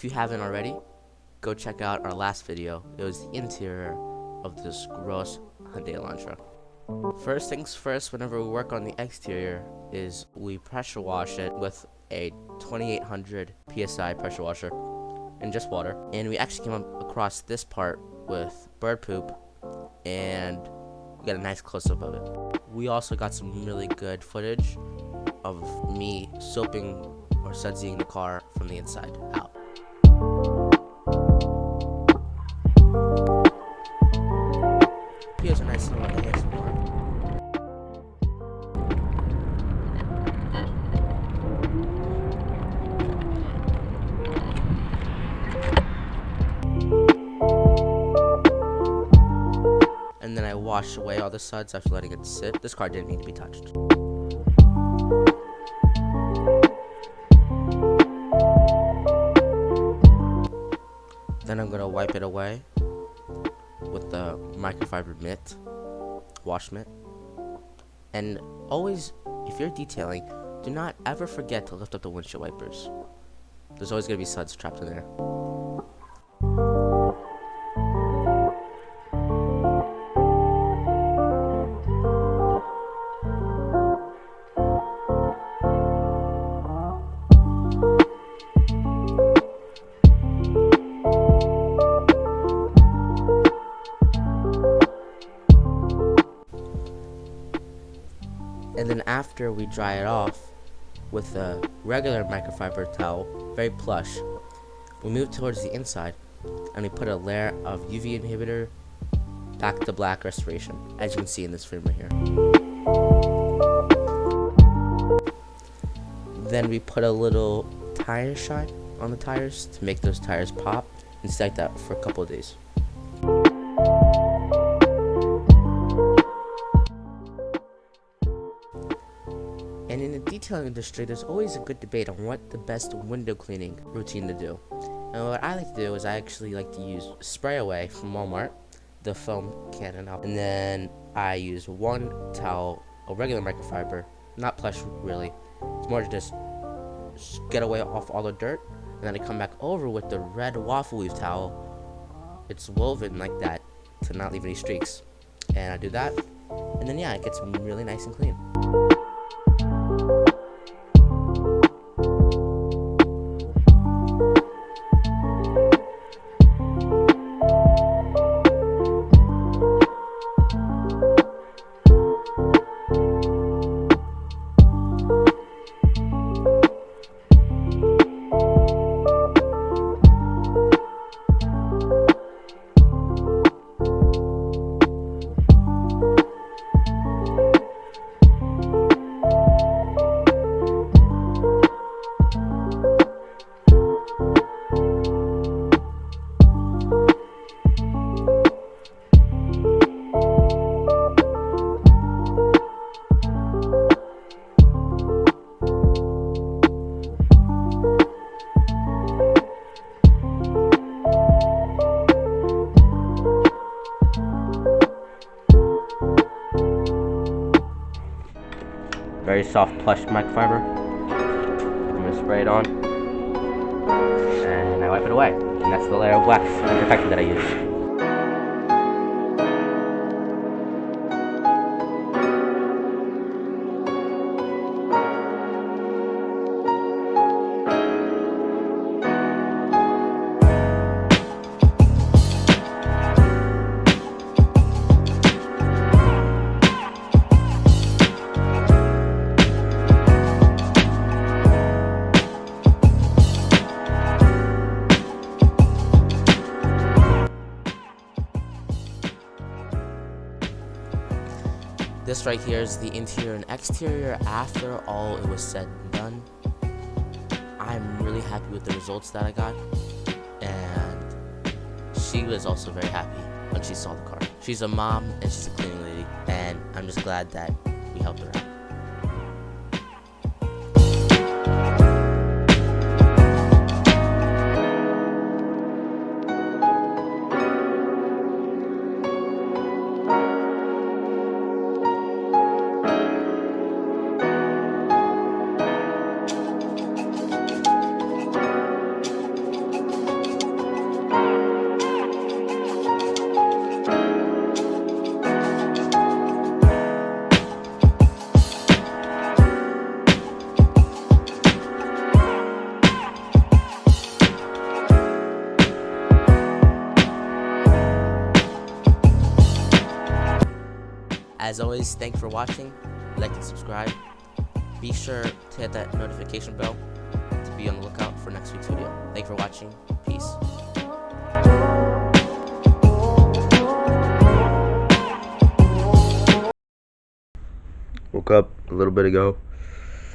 If you haven't already, go check out our last video. It was the interior of this gross Hyundai Elantra. First things first, whenever we work on the exterior, is we pressure wash it with a 2800 psi pressure washer and just water. And we actually came up across this part with bird poop, and we got a nice close-up of it. We also got some really good footage of me soaping or sudsying the car from the inside out. Here's a nice little ASMR. And then I washed away all the suds after letting it sit. This car didn't need to be touched. Then I'm gonna wipe it away with the microfiber mitt, wash mitt. And always, if you're detailing, do not ever forget to lift up the windshield wipers. There's always gonna be suds trapped in there. And then after we dry it off with a regular microfiber towel, very plush, we move towards the inside and we put a layer of UV inhibitor back to black restoration, as you can see in this frame right here. Then we put a little tire shine on the tires to make those tires pop, and stay like that for a couple of days. And in the detailing industry, there's always a good debate on what the best window cleaning routine to do. And what I like to do is I actually like to use Spray Away from Walmart, the foam cannon up, and then I use one towel, a regular microfiber, not plush really. It's more to just get away off all the dirt, and then I come back over with the red waffle weave towel. It's woven like that to not leave any streaks. And I do that, and then yeah, it gets really nice and clean. Very soft plush microfiber. I'm gonna spray it on, and I wipe it away. And that's the layer of wax and protectant that I use. This right here is the interior and exterior after all it was said and done. I'm really happy with the results that I got, and she was also very happy when she saw the car. She's a mom and she's a cleaning lady, and I'm just glad that we helped her out. As always, thank you for watching. Like and subscribe. Be sure to hit that notification bell to be on the lookout for next week's video. Thank you for watching. Peace. Woke up a little bit ago.